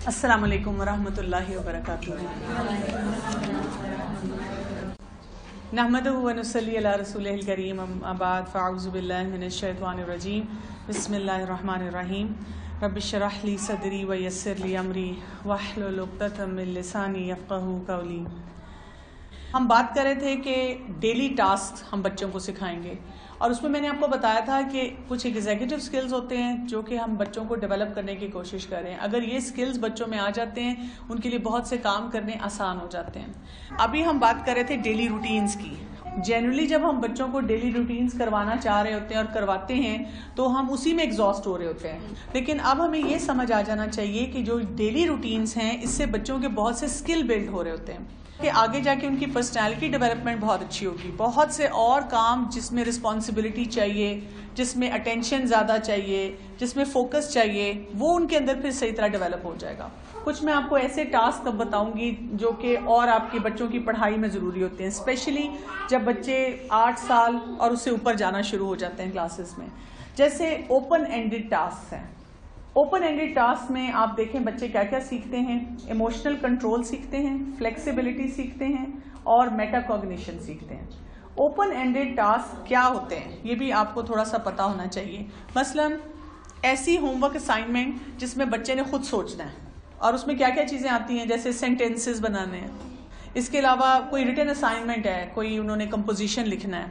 السلام علیکم ورحمۃ اللہ وبرکاتہ. نحمدہ ونصلی علی رسولہ الکریم، اما بعد فاعوذ باللہ من الشیطان الرجیم. بسم اللہ الرحمن الرحیم. رب اشرح لی صدری ویسر لی امری واحلل عقدۃ من لسانی یفقہوا قولی. ہم بات کر رہے تھے کہ ڈیلی ٹاسک ہم بچوں کو سکھائیں گے، اور اس میں میں نے آپ کو بتایا تھا کہ کچھ ایگزیکٹو سکلز ہوتے ہیں جو کہ ہم بچوں کو ڈیولپ کرنے کی کوشش کر رہے ہیں. اگر یہ سکلز بچوں میں آ جاتے ہیں ان کے لیے بہت سے کام کرنے آسان ہو جاتے ہیں. ابھی ہم بات کر رہے تھے ڈیلی روٹینز کی. جنرلی جب ہم بچوں کو ڈیلی روٹینز کروانا چاہ رہے ہوتے ہیں اور کرواتے ہیں تو ہم اسی میں ایگزاسٹ ہو رہے ہوتے ہیں. لیکن اب ہمیں یہ سمجھ آ جانا چاہیے کہ جو ڈیلی روٹینز ہیں اس سے بچوں کے بہت سے سکل بلڈ ہو رہے ہوتے ہیں کہ آگے جا کے ان کی پرسنالٹی ڈیولپمنٹ بہت اچھی ہوگی. بہت سے اور کام جس میں رسپانسبلٹی چاہیے، جس میں اٹینشن زیادہ چاہیے، جس میں فوکس چاہیے، وہ ان کے اندر پھر صحیح طرح ڈیولپ ہو جائے گا. کچھ میں آپ کو ایسے ٹاسک اب بتاؤں گی جو کہ اور آپ کے بچوں کی پڑھائی میں ضروری ہوتے ہیں، اسپیشلی جب بچے 8 سال اور اس سے اوپر جانا شروع ہو جاتے ہیں کلاسز میں. جیسے اوپن اینڈڈ ٹاسک ہیں. اوپن اینڈڈ ٹاسک میں آپ دیکھیں بچے کیا کیا سیکھتے ہیں. ایموشنل کنٹرول سیکھتے ہیں، فلیکسیبلٹی سیکھتے ہیں، اور میٹا کوگنیشن سیکھتے ہیں. اوپن اینڈڈ ٹاسک کیا ہوتے ہیں یہ بھی آپ کو تھوڑا سا پتا ہونا چاہیے. مثلا ایسی ہوم ورک اسائنمنٹ جس میں بچے نے خود سوچنا ہے اور اس میں کیا کیا چیزیں آتی ہیں، جیسے سینٹینسز بنانے ہیں. اس کے علاوہ کوئی ریٹن اسائنمنٹ ہے، کوئی انہوں نے کمپوزیشن لکھنا ہے،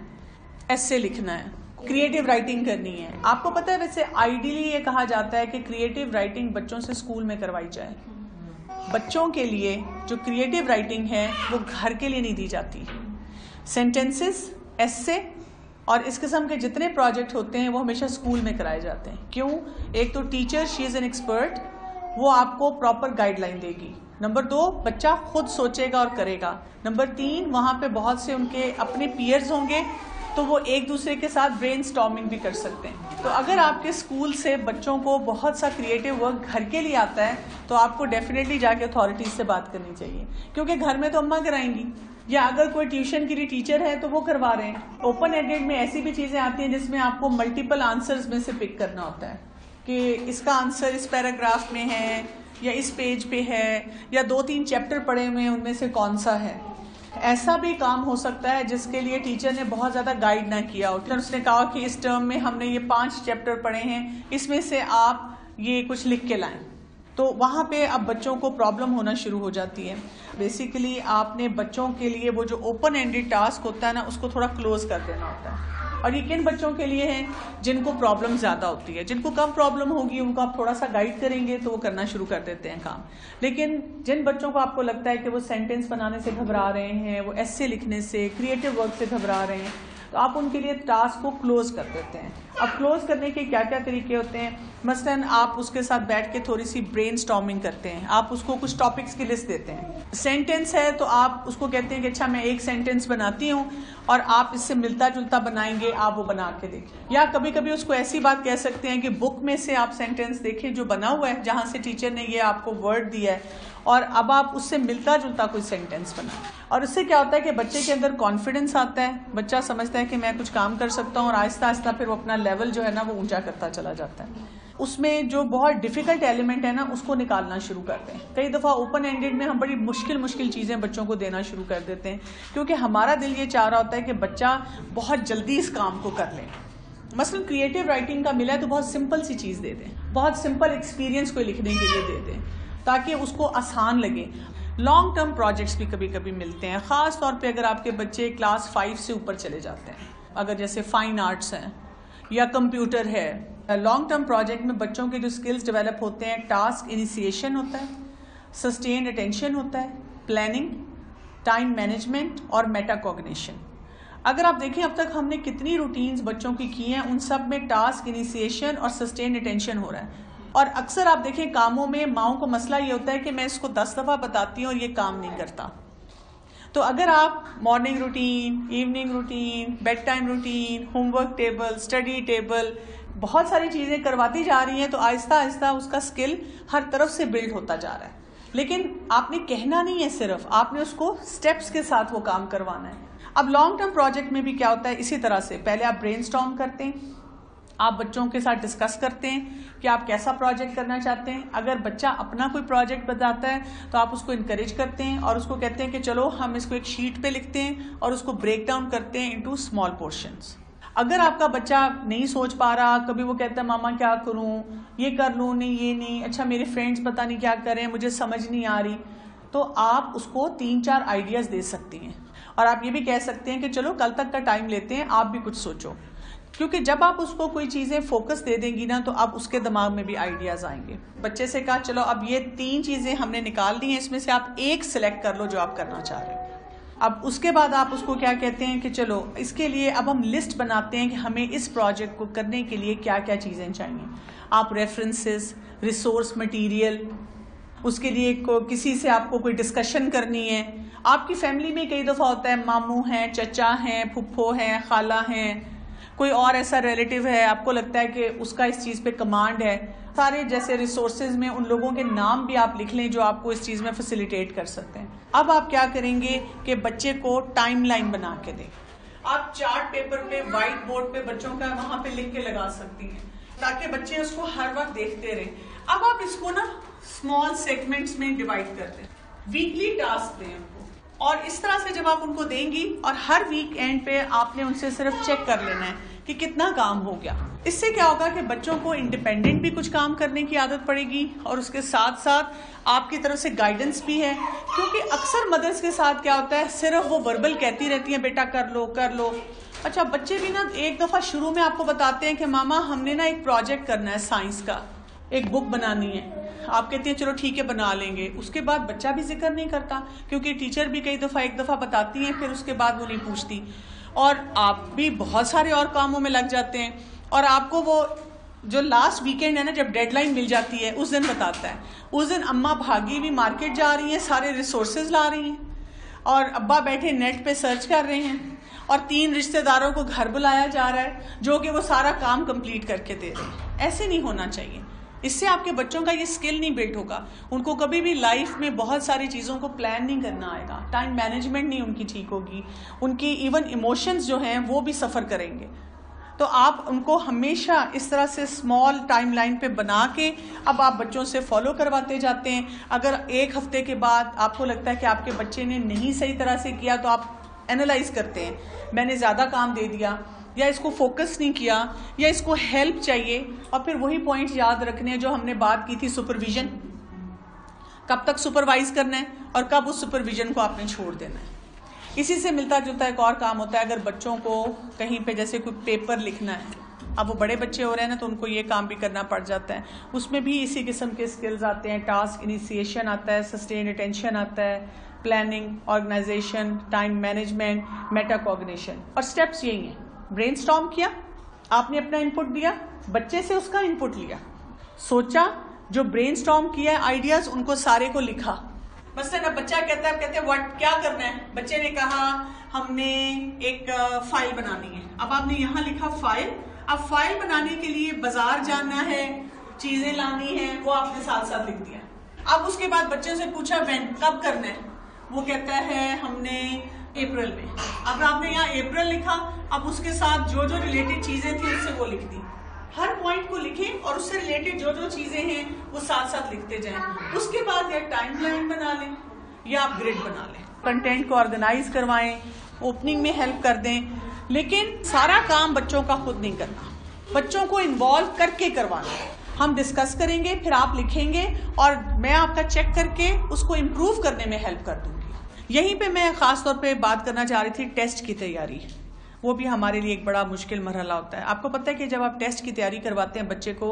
ایسے لکھنا ہے، کریٹیو رائٹنگ کرنی ہے. آپ کو پتہ ہے ویسے آئیڈیلی یہ کہا جاتا ہے کہ کریٹیو رائٹنگ بچوں سے اسکول میں کروائی جائے. بچوں کے لیے جو کریٹیو رائٹنگ ہے وہ گھر کے لیے نہیں دی جاتی. سینٹینسز، ایسے اور اس قسم کے جتنے پروجیکٹ ہوتے ہیں وہ ہمیشہ اسکول میں کرائے جاتے ہیں. کیوں؟ ایک تو teacher she is an expert, وہ آپ کو پراپر گائیڈ لائن دے گی. نمبر 2 بچہ خود سوچے گا اور کرے گا. نمبر 3 وہاں پہ بہت سے ان کے اپنے پیئرز ہوں گے تو وہ ایک دوسرے کے ساتھ برین سٹارمنگ بھی کر سکتے ہیں. تو اگر آپ کے اسکول سے بچوں کو بہت سا کریٹیو ورک گھر کے لیے آتا ہے تو آپ کو ڈیفینیٹلی جا کے اتھارٹیز سے بات کرنی چاہیے، کیونکہ گھر میں تو اماں کرائیں گی، یا اگر کوئی ٹیوشن کے لیے ٹیچر ہے تو وہ کروا رہے ہیں. اوپن اینڈڈ میں ایسی بھی چیزیں آتی ہیں جس میں آپ کو ملٹیپل آنسرز میں سے پک کرنا ہوتا ہے کہ اس کا آنسر اس پیراگراف میں ہے یا اس پیج پہ ہے یا 2-3 چیپٹر پڑھے ہوئے ہیں ان میں سے کون سا ہے. ایسا بھی کام ہو سکتا ہے جس کے لیے ٹیچر نے بہت زیادہ گائیڈ نہ کیا ہو. اس نے کہا کہ اس ٹرم میں ہم نے یہ 5 چیپٹر پڑھے ہیں، اس میں سے آپ یہ کچھ لکھ کے لائیں. تو وہاں پہ اب بچوں کو پرابلم ہونا شروع ہو جاتی ہے. بیسیکلی آپ نے بچوں کے لیے وہ جو اوپن اینڈڈ ٹاسک ہوتا ہے نا اس کو تھوڑا کلوز کر دینا ہوتا ہے. اور یہ کن بچوں کے لیے ہیں؟ جن کو پرابلم زیادہ ہوتی ہے. جن کو کم پرابلم ہوگی ان کو آپ تھوڑا سا گائیڈ کریں گے تو وہ کرنا شروع کر دیتے ہیں کام. لیکن جن بچوں کو آپ کو لگتا ہے کہ وہ سینٹینس بنانے سے گھبرا رہے ہیں، وہ ایسے لکھنے سے، کریٹیو ورک سے گھبرا رہے ہیں، تو آپ ان کے لیے ٹاسک کو کلوز کر دیتے ہیں. اب کلوز کرنے کے کیا کیا طریقے ہوتے ہیں؟ مثلاً آپ اس کے ساتھ بیٹھ کے تھوڑی سی برین سٹارمنگ کرتے ہیں. آپ اس کو کچھ ٹاپکس کی لسٹ دیتے ہیں. سینٹینس ہے تو آپ اس کو کہتے ہیں کہ اچھا میں ایک سینٹینس بناتی ہوں اور آپ اس سے ملتا جلتا بنائیں گے، آپ وہ بنا کے دیکھیں. یا کبھی کبھی اس کو ایسی بات کہہ سکتے ہیں کہ بک میں سے آپ سینٹینس دیکھیں جو بنا ہوا ہے، جہاں سے ٹیچر نے یہ آپ کو ورڈ دیا ہے، اور اب آپ اس سے ملتا جلتا کوئی سینٹینس بنائیں. اور اس سے کیا ہوتا ہے کہ بچے کے اندر کانفیڈنس آتا ہے. بچہ سمجھتا ہے کہ میں کچھ کام کر سکتا ہوں، اور آہستہ آہستہ پھر وہ اپنا لیول جو ہے نا وہ اونچا کرتا چلا جاتا ہے. اس میں جو بہت ڈیفیکلٹ ایلیمنٹ ہے نا اس کو نکالنا شروع کرتے ہیں. کئی دفعہ اوپن اینڈڈ میں ہم بڑی مشکل چیزیں بچوں کو دینا شروع کر دیتے ہیں کیونکہ ہمارا دل یہ چاہ رہا ہوتا ہے کہ بچہ بہت جلدی اس کام کو کر لے. مثلا کریٹیو رائٹنگ کا ملا ہے تو بہت سمپل سی چیز دے دیں، بہت سمپل ایکسپیرینس کوئی لکھنے کے لیے دے دیں تاکہ اس کو آسان لگے. لانگ ٹرم پروجیکٹس بھی کبھی کبھی ملتے ہیں، خاص طور پہ اگر آپ کے بچے کلاس 5 سے اوپر چلے جاتے ہیں، اگر جیسے فائن آرٹس ہیں یا کمپیوٹر ہے. لانگ ٹرم پروجیکٹ میں بچوں کے جو سکلز ڈیولپ ہوتے ہیں، ٹاسک انیشیشن ہوتا ہے، سسٹینڈ اٹینشن ہوتا ہے، پلاننگ، ٹائم مینجمنٹ اور میٹا کوگنیشن. اگر آپ دیکھیں اب تک ہم نے کتنی روٹینز بچوں کی ہیں، ان سب میں ٹاسک انیشیشن اور سسٹینڈ اٹینشن ہو رہا ہے. اور اکثر آپ دیکھیں کاموں میں ماؤں کو مسئلہ یہ ہوتا ہے کہ میں اس کو 10 دفعہ بتاتی ہوں اور یہ کام نہیں کرتا. تو اگر آپ morning routine, evening routine, bedtime routine, homework table, study table, بہت ساری چیزیں کرواتی جا رہی ہیں تو آہستہ آہستہ اس کا اسکل ہر طرف سے بلڈ ہوتا جا رہا ہے. لیکن آپ نے کہنا نہیں ہے، صرف آپ نے اس کو سٹیپس کے ساتھ وہ کام کروانا ہے. اب لانگ ٹرم پروجیکٹ میں بھی کیا ہوتا ہے، اسی طرح سے پہلے آپ برین سٹارم کرتے ہیں، آپ بچوں کے ساتھ ڈسکس کرتے ہیں کہ آپ کیسا پروجیکٹ کرنا چاہتے ہیں. اگر بچہ اپنا کوئی پروجیکٹ بتاتا ہے تو آپ اس کو انکریج کرتے ہیں اور اس کو کہتے ہیں کہ چلو ہم اس کو ایک شیٹ پہ لکھتے ہیں اور اس کو بریک ڈاؤن کرتے ہیں انٹو اسمال پورشنز. اگر آپ کا بچہ نہیں سوچ پا رہا, کبھی وہ کہتا ہے ماما کیا کروں, یہ کر لوں, نہیں یہ نہیں, اچھا میرے فرینڈس پتہ نہیں کیا کریں, مجھے سمجھ نہیں آ رہی, تو آپ اس کو 3-4 آئیڈیاز دے سکتی ہیں. اور آپ یہ بھی کہہ سکتے ہیں کہ چلو کل تک کا ٹائم لیتے ہیں, آپ بھی کچھ سوچو. کیونکہ جب آپ اس کو کوئی چیزیں فوکس دے دیں گی نا تو اب اس کے دماغ میں بھی آئیڈیاز آئیں گے. بچے سے کہا چلو اب یہ 3 چیزیں ہم نے نکال دی ہیں, اس میں سے آپ ایک سلیکٹ کر لو جو آپ کرنا چاہ رہے ہیں. اب اس کے بعد آپ اس کو کیا کہتے ہیں کہ چلو اس کے لیے اب ہم لسٹ بناتے ہیں کہ ہمیں اس پروجیکٹ کو کرنے کے لیے کیا کیا چیزیں چاہیے. آپ ریفرنسز, ریسورس مٹیریل, اس کے لیے کسی سے آپ کو کوئی ڈسکشن کرنی ہے. آپ کی فیملی میں کئی دفعہ ہوتا ہے ماموں ہیں, چچا ہیں, پھپھو ہیں, خالہ ہیں, کوئی اور ایسا ریلیٹیو ہے, آپ کو لگتا ہے کہ اس کا اس چیز پہ کمانڈ ہے. سارے جیسے ریسورسز میں ان لوگوں کے نام بھی آپ لکھ لیں جو آپ کو اس چیز میں فیسیلیٹیٹ کر سکتے ہیں. اب آپ کیا کریں گے کہ بچے کو ٹائم لائن بنا کے دیں. آپ چارٹ پیپر پہ, وائٹ بورڈ پہ بچوں کا وہاں پہ لکھ کے لگا سکتی ہیں تاکہ بچے اس کو ہر وقت دیکھتے رہیں. اب آپ اس کو نا اسمال سیگمنٹس میں ڈیوائڈ کر دیں, ویکلی ٹاسک دیں ان کو, اور اس طرح سے جب آپ ان کو دیں گی اور ہر ویک اینڈ پہ آپ نے ان سے صرف چیک کر لینا ہے کہ کتنا کام ہو گیا. اس سے کیا ہوگا کہ بچوں کو انڈیپینڈنٹ بھی کچھ کام کرنے کی عادت پڑے گی اور اس کے ساتھ ساتھ آپ کی طرف سے گائیڈنس بھی ہے. کیونکہ اکثر مدرس کے ساتھ کیا ہوتا ہے صرف وہ وربل کہتی رہتی ہیں بیٹا کر لو کر لو. اچھا بچے بھی نا ایک دفعہ شروع میں آپ کو بتاتے ہیں کہ ماما ہم نے نا ایک پروجیکٹ کرنا ہے سائنس کا, ایک بک بنانی ہے. آپ کہتے ہیں چلو ٹھیک ہے بنا لیں گے. اس کے بعد بچہ بھی ذکر نہیں کرتا کیونکہ ٹیچر بھی کئی دفعہ ایک دفعہ بتاتی ہیں پھر اس کے بعد وہ نہیں پوچھتی, اور آپ بھی بہت سارے اور کاموں میں لگ جاتے ہیں. اور آپ کو وہ جو لاسٹ ویکینڈ ہے نا جب ڈیڈ لائن مل جاتی ہے اس دن بتاتا ہے. اس دن اماں بھاگی بھی مارکیٹ جا رہی ہیں, سارے ریسورسز لا رہی ہیں, اور ابا بیٹھے نیٹ پہ سرچ کر رہے ہیں, اور 3 رشتہ داروں کو گھر بلایا جا رہا ہے جو کہ وہ سارا کام کمپلیٹ کر کے دے رہے ہیں. ایسے نہیں ہونا چاہیے. اس سے آپ کے بچوں کا یہ اسکل نہیں بلڈ ہوگا. ان کو کبھی بھی لائف میں بہت ساری چیزوں کو پلان نہیں کرنا آئے گا, ٹائم مینجمنٹ نہیں ان کی ٹھیک ہوگی, ان کی ایون ایموشنز جو ہیں وہ بھی سفر کریں گے. تو آپ ان کو ہمیشہ اس طرح سے اسمال ٹائم لائن پہ بنا کے اب آپ بچوں سے فالو کرواتے جاتے ہیں. اگر 1 ہفتے کے بعد آپ کو لگتا ہے کہ آپ کے بچے نے نہیں صحیح طرح سے کیا تو آپ اینالائز کرتے ہیں, میں نے زیادہ کام دے دیا, یا اس کو فوکس نہیں کیا, یا اس کو ہیلپ چاہیے. اور پھر وہی پوائنٹ یاد رکھنے ہیں جو ہم نے بات کی تھی سپرویژن, کب تک سپروائز کرنا ہے اور کب اس سپرویژن کو آپ نے چھوڑ دینا ہے. اسی سے ملتا جلتا ایک اور کام ہوتا ہے, اگر بچوں کو کہیں پہ جیسے کوئی پیپر لکھنا ہے, اب وہ بڑے بچے ہو رہے ہیں نا تو ان کو یہ کام بھی کرنا پڑ جاتا ہے, اس میں بھی اسی قسم کے اسکلز آتے ہیں. ٹاسک انیشیشن آتا ہے, سسٹین اٹینشن آتا ہے, planning, organization, time management, metacognition. اور سٹیپس یہی ہیں, برین اسٹارم کیا, آپ نے اپنا انپٹ دیا, بچے سے اس کا انپٹ لیا, سوچا, جو برین اسٹارم کیا ہے آئیڈیاز ان کو سارے کو لکھا. مثلاً اب بچہ کہتا ہے, آپ کہتے ہیں واٹ کیا کرنا ہے, بچے نے کہا ہم نے ایک فائل بنانی ہے. اب آپ نے یہاں لکھا فائل. اب فائل بنانے کے لیے بازار جانا ہے, چیزیں لانی ہیں, وہ آپ نے ساتھ ساتھ لکھ دیا. اب اس کے بعد بچے سے پوچھا وین, کب کرنا ہے, وہ کہتا ہے ہم نے اپریل میں. اب آپ نے یہاں اپریل لکھا, اب اس کے ساتھ جو جو ریلیٹڈ چیزیں تھیں اس سے وہ لکھ دی. ہر پوائنٹ کو لکھیں اور اس سے ریلیٹڈ جو جو چیزیں ہیں وہ ساتھ ساتھ لکھتے جائیں. اس کے بعد یا ٹائم لائن بنا لیں یا آپ گریڈ بنا لیں. کنٹینٹ کو آرگنائز کروائیں, اوپننگ میں ہیلپ کر دیں, لیکن سارا کام بچوں کا خود نہیں کرنا, بچوں کو انوالو کر کے کروانا. ہم ڈسکس کریں گے, پھر آپ لکھیں گے اور میں آپ کا چیک کر کے اس کو امپروو کرنے میں ہیلپ کر دوں گی. یہیں پہ میں خاص طور پہ بات کرنا چاہ رہی تھی ٹیسٹ کی تیاری. وہ بھی ہمارے لیے ایک بڑا مشکل مرحلہ ہوتا ہے. آپ کو پتہ ہے کہ جب آپ ٹیسٹ کی تیاری کرواتے ہیں بچے کو,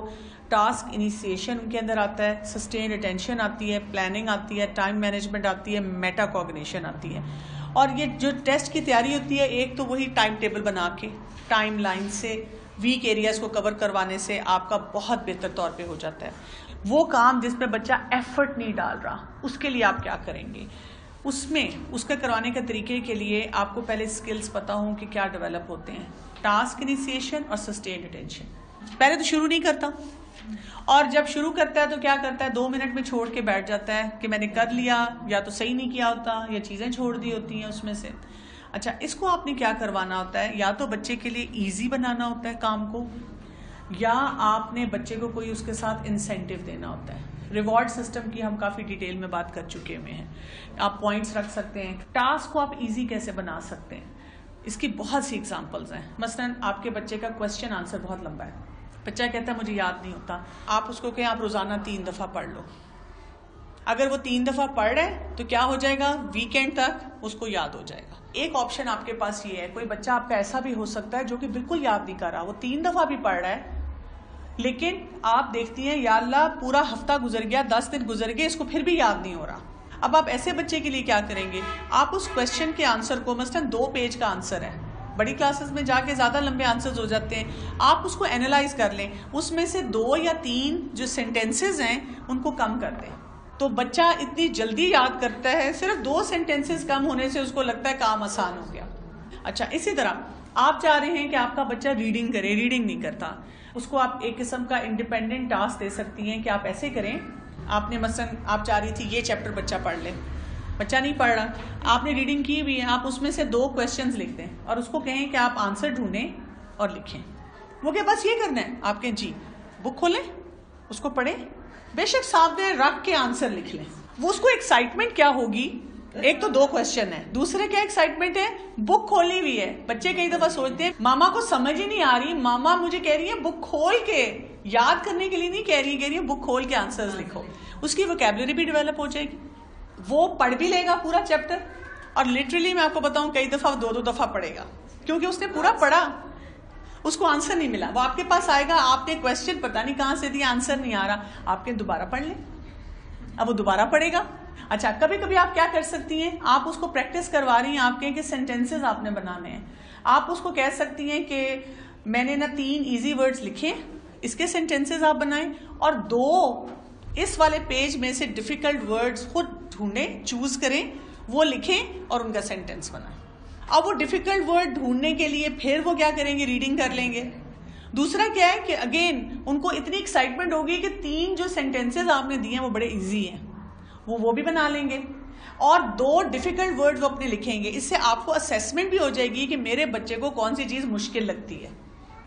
ٹاسک انیشیشن ان کے اندر آتا ہے, سسٹین اٹینشن آتی ہے, پلاننگ آتی ہے, ٹائم مینجمنٹ آتی ہے, میٹا کوگنیشن آتی ہے. اور یہ جو ٹیسٹ کی تیاری ہوتی ہے, ایک تو وہی ٹائم ٹیبل بنا کے ٹائم لائن سے ویک ایریاز کو کور کروانے سے آپ کا بہت بہتر طور پہ ہو جاتا ہے. وہ کام جس پہ بچہ ایفرٹ نہیں ڈال رہا, اس کے لیے آپ کیا کریں گے, اس کا کروانے کا طریقے کے لیے آپ کو پہلے سکلز پتہ ہوں کہ کیا ڈیولپ ہوتے ہیں. ٹاسک انیشیشن اور سسٹین اٹینشن. پہلے تو شروع نہیں کرتا, اور جب شروع کرتا ہے تو کیا کرتا ہے, 2 منٹ میں چھوڑ کے بیٹھ جاتا ہے کہ میں نے کر لیا, یا تو صحیح نہیں کیا ہوتا یا چیزیں چھوڑ دی ہوتی ہیں اس میں سے. اچھا, اس کو آپ نے کیا کروانا ہوتا ہے, یا تو بچے کے لیے ایزی بنانا ہوتا ہے کام کو, یا آپ نے بچے کو کوئی اس کے ساتھ انسینٹیو دینا ہوتا ہے. ریوارڈ سسٹم کی ہم کافی ڈیٹیل میں بات کر چکے ہوئے ہیں. آپ پوائنٹس رکھ سکتے ہیں. ٹاسک کو آپ ایزی کیسے بنا سکتے ہیں, اس کی بہت سی ایگزامپلز ہیں. مثلا آپ کے بچے کا کویسچن آنسر بہت لمبا ہے, بچہ کہتا ہے مجھے یاد نہیں ہوتا, آپ اس کو کہیں آپ روزانہ 3 دفعہ پڑھ لو. اگر وہ 3 دفعہ پڑھ رہے تو کیا ہو جائے گا, ویکینڈ تک اس کو یاد ہو جائے گا. ایک آپشن آپ کے پاس یہ ہے, کوئی بچہ آپ کا ایسا بھی ہو سکتا ہے جو کہ بالکل یاد نہیں کر رہا, وہ 3 دفعہ بھی پڑھ رہا ہے, لیکن آپ دیکھتی ہیں یا اللہ پورا ہفتہ گزر گیا, 10 دن گزر گئے, اس کو پھر بھی یاد نہیں ہو رہا. اب آپ ایسے بچے کے لیے کیا کریں گے, آپ اس کویسچن کے آنسر کو, مثلا 2 پیج کا آنسر ہے, بڑی کلاسز میں جا کے زیادہ لمبے آنسرز ہو جاتے ہیں, آپ اس کو اینالائز کر لیں, اس میں سے 2 یا 3 جو سینٹینسز ہیں ان کو کم کر دیں. تو بچہ اتنی جلدی یاد کرتا ہے, صرف 2 سینٹینسز کم ہونے سے اس کو لگتا ہے کام آسان ہو گیا. اچھا, اسی طرح آپ چاہ رہے ہیں کہ آپ کا بچہ ریڈنگ کرے, ریڈنگ نہیں کرتا, اس کو آپ ایک قسم کا انڈیپینڈنٹ ٹاسک دے سکتی ہیں کہ آپ ایسے کریں. آپ نے مثلا آپ چاہ رہی تھی یہ چیپٹر بچہ پڑھ لے, بچہ نہیں پڑھ رہا, آپ نے ریڈنگ کی بھی ہے, آپ اس میں سے 2 کویسچنز لکھ دیں اور اس کو کہیں کہ آپ آنسر ڈھونڈیں اور لکھیں. وہ کہ بس یہ کرنا ہے, آپ کہیں جی بک کھولیں, اس کو پڑھیں, بے شک سامنے رکھ کے آنسر لکھ لیں. وہ اس کو ایکسائٹمنٹ کیا ہوگی, ایک تو 2 کویسچن ہے, دوسرے کیا ایکسائٹمنٹ ہے, بک کھولی ہوئی ہے. بچے کئی دفعہ سوچتے ہیں ماما کو سمجھ ہی نہیں آ رہی, ماما مجھے کہہ رہی ہے بک کھول کے, یاد کرنے کے لیے نہیں کہہ رہی ہے بک کھول کے آنسرز لکھو. اس کی ووکیبلری بھی ڈیولپ ہو جائے گی, وہ پڑھ بھی لے گا پورا چیپٹر, اور لٹرلی میں آپ کو بتاؤں کئی دفعہ 2 دفعہ پڑھے گا, کیونکہ اس نے پورا پڑھا, اس کو آنسر نہیں ملا. وہ آپ کے پاس آئے گا, آپ نے کویسچن پتہ نہیں کہاں سے دیا, آنسر نہیں آ رہا, آپ کے دوبارہ پڑھ لیں, اب وہ دوبارہ پڑھے گا. اچھا, کبھی کبھی آپ کیا کر سکتی ہیں, آپ اس کو پریکٹس کروا رہی ہیں, آپ کہیں کہ سینٹینسز آپ نے بنانے ہیں, آپ اس کو کہہ سکتی ہیں کہ میں نے نا 3 ایزی ورڈز لکھے, اس کے سینٹینسز آپ بنائیں, اور 2 اس والے پیج میں سے ڈیفیکلٹ ورڈز خود ڈھونڈیں, چوز کریں, وہ لکھیں اور ان کا سینٹینس بنائیں. اب وہ ڈیفیکلٹ ورڈ ڈھونڈنے کے لیے پھر وہ کیا کریں گے, ریڈنگ کر لیں گے. دوسرا کیا ہے کہ اگین ان کو اتنی ایکسائٹمنٹ ہوگی کہ 3 جو سینٹینسز آپ نے دیے ہیں وہ بڑے ایزی ہیں, وہ بھی بنا لیں گے, اور 2 ڈیفیکلٹ ورڈ وہ اپنے لکھیں گے. اس سے آپ کو اسیسمنٹ بھی ہو جائے گی کہ میرے بچے کو کون سی چیز مشکل لگتی ہے.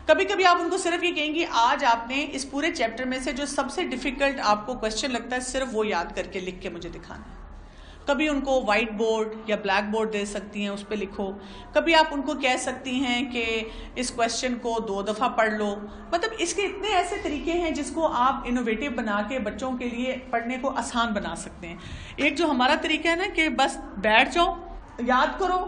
کبھی کبھی آپ ان کو صرف یہ کہیں گی آج آپ نے اس پورے چیپٹر میں سے جو سب سے ڈیفیکلٹ آپ کو کویسچن لگتا ہے صرف وہ یاد کر کے لکھ کے مجھے دکھانا ہے. کبھی ان کو وائٹ بورڈ یا بلیک بورڈ دے سکتی ہیں, اس پہ لکھو. کبھی آپ ان کو کہہ سکتی ہیں کہ اس کویسچن کو 2 دفعہ پڑھ لو. مطلب اس کے اتنے ایسے طریقے ہیں جس کو آپ انوویٹو بنا کے بچوں کے لیے پڑھنے کو آسان بنا سکتے ہیں. ایک جو ہمارا طریقہ ہے نا کہ بس بیٹھ جاؤ, یاد کرو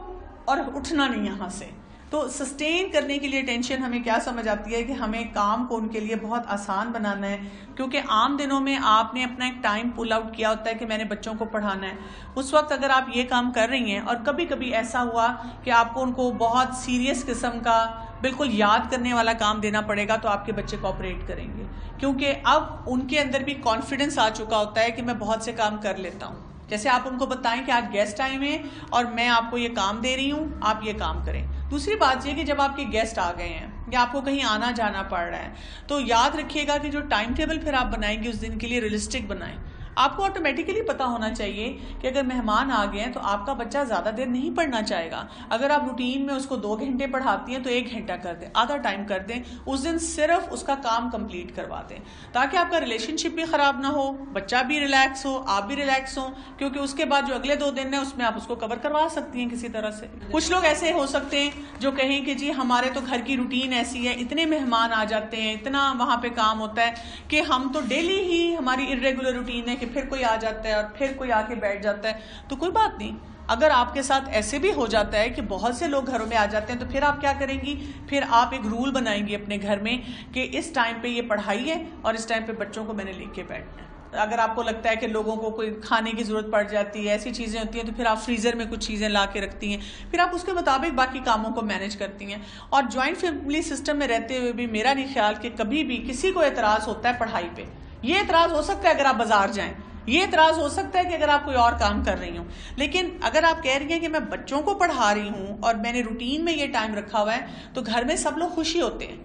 اور اٹھنا نہیں یہاں سے, تو سسٹین کرنے کے لیے ٹینشن ہمیں کیا سمجھ آتی ہے کہ ہمیں کام کو ان کے لیے بہت آسان بنانا ہے. کیونکہ عام دنوں میں آپ نے اپنا ایک ٹائم پل آؤٹ کیا ہوتا ہے کہ میں نے بچوں کو پڑھانا ہے, اس وقت اگر آپ یہ کام کر رہی ہیں اور کبھی کبھی ایسا ہوا کہ آپ کو ان کو بہت سیریس قسم کا بالکل یاد کرنے والا کام دینا پڑے گا, تو آپ کے بچے کوآپریٹ کریں گے, کیونکہ اب ان کے اندر بھی کانفیڈنس آ چکا ہوتا ہے کہ میں بہت سے کام کر لیتا ہوں. جیسے آپ ان کو بتائیں کہ آج گیسٹ آئے ہوئے ہیں اور میں آپ کو یہ کام دے رہی ہوں, آپ یہ کام کریں. دوسری بات یہ کہ جب آپ کے گیسٹ آ گئے ہیں یا آپ کو کہیں آنا جانا پڑ رہا ہے, تو یاد رکھیے گا کہ جو ٹائم ٹیبل پھر آپ بنائیں گے اس دن کے لیے ریئلسٹک بنائیں. آپ کو آٹومیٹیکلی پتا ہونا چاہیے کہ اگر مہمان آ گئے ہیں تو آپ کا بچہ زیادہ دیر نہیں پڑھنا چاہے گا. اگر آپ روٹین میں اس کو 2 گھنٹے پڑھاتی ہیں تو 1 گھنٹہ کر دیں, آدھا ٹائم کر دیں, اس دن صرف اس کا کام کمپلیٹ کروا دیں, تاکہ آپ کا ریلیشن شپ بھی خراب نہ ہو, بچہ بھی ریلیکس ہو, آپ بھی ریلیکس ہوں. کیونکہ اس کے بعد جو اگلے 2 دن ہیں اس میں آپ اس کو کور کروا سکتی ہیں کسی طرح سے. کچھ لوگ ایسے ہو سکتے ہیں جو کہیں کہ جی ہمارے تو گھر کی روٹین ایسی ہے, اتنے مہمان آ جاتے ہیں, اتنا وہاں پہ کام ہوتا ہے کہ ہم تو ڈیلی ہی ہماری ارریگولر روٹین ہے کہ پھر کوئی آ جاتا ہے اور پھر کوئی آ کے بیٹھ جاتا ہے. تو کوئی بات نہیں, اگر آپ کے ساتھ ایسے بھی ہو جاتا ہے کہ بہت سے لوگ گھروں میں آ جاتے ہیں, تو پھر آپ کیا کریں گی, پھر آپ ایک رول بنائیں گی اپنے گھر میں کہ اس ٹائم پہ یہ پڑھائی ہے اور اس ٹائم پہ بچوں کو میں نے لے کے بیٹھنا ہے. اگر آپ کو لگتا ہے کہ لوگوں کو کوئی کھانے کی ضرورت پڑ جاتی ہے, ایسی چیزیں ہوتی ہیں, تو پھر آپ فریزر میں کچھ چیزیں لا کے رکھتی ہیں, پھر آپ اس کے مطابق باقی کاموں کو مینیج کرتی ہیں. اور جوائنٹ فیملی سسٹم میں رہتے ہوئے بھی میرا نہیں خیال کہ کبھی بھی کسی کو اعتراض ہوتا ہے پڑھائی پہ. یہ اعتراض ہو سکتا ہے اگر آپ بازار جائیں, یہ اعتراض ہو سکتا ہے کہ اگر آپ کوئی اور کام کر رہی ہوں, لیکن اگر آپ کہہ رہی ہیں کہ میں بچوں کو پڑھا رہی ہوں اور میں نے روٹین میں یہ ٹائم رکھا ہوا ہے, تو گھر میں سب لوگ خوشی ہوتے ہیں.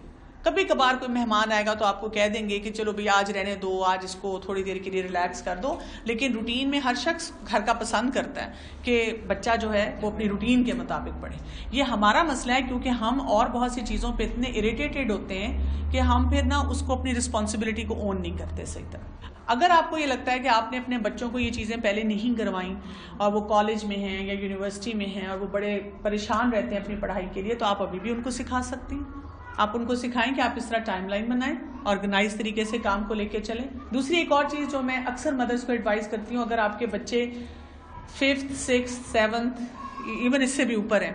کبھی کبھار کوئی مہمان آئے گا تو آپ کو کہہ دیں گے کہ چلو بھئی آج رہنے دو، آج اس کو تھوڑی دیر کے لیے ریلیکس کر دو، لیکن روٹین میں ہر شخص گھر کا پسند کرتا ہے کہ بچہ جو ہے وہ اپنی روٹین کے مطابق پڑھے. یہ ہمارا مسئلہ ہے کیونکہ ہم اور بہت سی چیزوں پہ اتنے اریٹیٹڈ ہوتے ہیں کہ ہم پھر نا اس کو اپنی رسپانسبلٹی کو اون نہیں کرتے صحیح طرح. اگر آپ کو یہ لگتا ہے کہ آپ نے اپنے بچوں کو یہ چیزیں پہلے نہیں کروائیں اور وہ کالج میں ہیں یا یونیورسٹی میں ہیں اور وہ بڑے پریشان رہتے ہیں اپنی پڑھائی کے لیے، تو آپ ابھی بھی ان کو سکھا سکتی ہیں. آپ ان کو سکھائیں کہ آپ اس طرح ٹائم لائن بنائیں، آرگنائز طریقے سے کام کو لے کے چلیں. دوسری ایک اور چیز جو میں اکثر مدرس کو ایڈوائز کرتی ہوں، اگر آپ کے بچے 5th 6th 7th ایون اس سے بھی اوپر ہیں،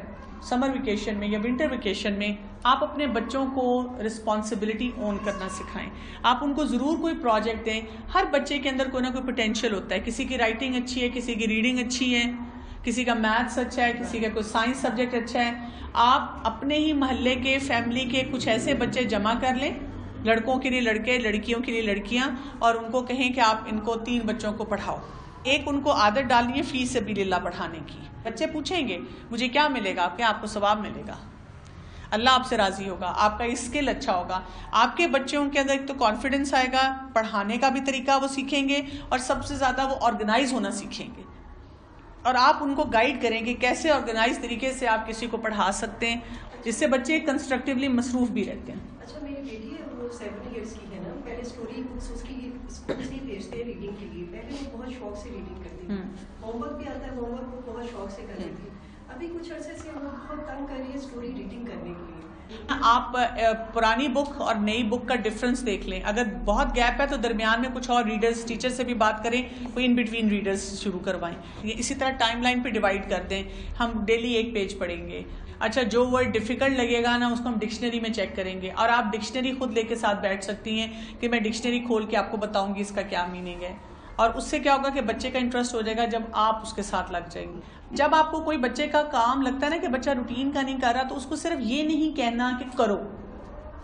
سمر ویکیشن میں یا ونٹر ویکیشن میں آپ اپنے بچوں کو رسپانسبلٹی اون کرنا سکھائیں. آپ ان کو ضرور کوئی پروجیکٹ دیں. ہر بچے کے اندر کوئی نہ کوئی پوٹینشیل ہوتا ہے. کسی کی رائٹنگ اچھی ہے، کسی کی ریڈنگ اچھی ہے، کسی کا میتھس اچھا ہے، کسی کا کوئی سائنس سبجیکٹ اچھا ہے. آپ اپنے ہی محلے کے فیملی کے کچھ ایسے بچے جمع کر لیں، لڑکوں کے لیے لڑکے، لڑکیوں کے لیے لڑکیاں، اور ان کو کہیں کہ آپ ان کو 3 بچوں کو پڑھاؤ. ایک ان کو عادت ڈالنی ہے فی سبیل اللہ پڑھانے کی. بچے پوچھیں گے مجھے کیا ملے گا، آپ کو ثواب ملے گا، اللہ آپ سے راضی ہوگا، آپ کا اسکل اچھا ہوگا. آپ کے بچوں کے اندر ایک تو کانفیڈنس آئے گا، پڑھانے کا بھی طریقہ وہ سیکھیں گے، اور سب سے زیادہ وہ آرگنائز ہونا سیکھیں گے. اور آپ ان کو گائیڈ کریں کہ کیسے آرگنائز طریقے سے آپ کسی کو پڑھا سکتے ہیں، جس سے بچے کنسٹرکٹیولی مصروف بھی رہتے ہیں. اچھا میری بیٹی ہے وہ 7 ایئرس کی ہے نا، پہلے اسٹوری بکس اس کی اسکول سے ہی بھیجتے ہیں ریڈنگ کے لیے. پہلے وہ بہت شوق سے ریڈنگ کرتی تھی، ہوم ورک بھی آتا ہے، ہوم ورک وہ بہت شوق سے کرتی تھی. ابھی کچھ عرصے سے وہ بہت تنگ کر رہی ہے اسٹوری ریڈنگ کرنے کے لیے. آپ پرانی بک اور نئی بک کا ڈفرنس دیکھ لیں. اگر بہت گیپ ہے تو درمیان میں کچھ اور ریڈرز، ٹیچر سے بھی بات کریں، کوئی ان بٹوین ریڈرز شروع کروائیں. یہ اسی طرح ٹائم لائن پہ ڈیوائڈ کر دیں. ہم ڈیلی 1 پیج پڑھیں گے. اچھا جو ورڈ ڈیفیکلٹ لگے گا نا اس کو ہم ڈکشنری میں چیک کریں گے، اور آپ ڈکشنری خود لے کے ساتھ بیٹھ سکتی ہیں کہ میں ڈکشنری کھول کے آپ کو بتاؤں گی اس کا کیا میننگ ہے. اور اس سے کیا ہوگا کہ بچے کا انٹرسٹ ہو جائے گا جب آپ اس کے ساتھ لگ جائیں گے. جب آپ کو کوئی بچے کا کام لگتا ہے نا کہ بچہ روٹین کا نہیں کر رہا، تو اس کو صرف یہ نہیں کہنا کہ کرو،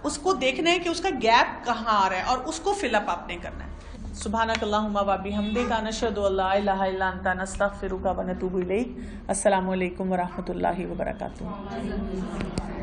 اس کو دیکھنا ہے کہ اس کا گیپ کہاں آ رہا ہے اور اس کو فل اپ آپ نے کرنا ہے. سبحانک اللہم و بحمدک نشہد ان لا الہ الا انت نستغفرک و نتوب الیک. السلام علیکم و رحمۃ اللہ وبرکاتہ.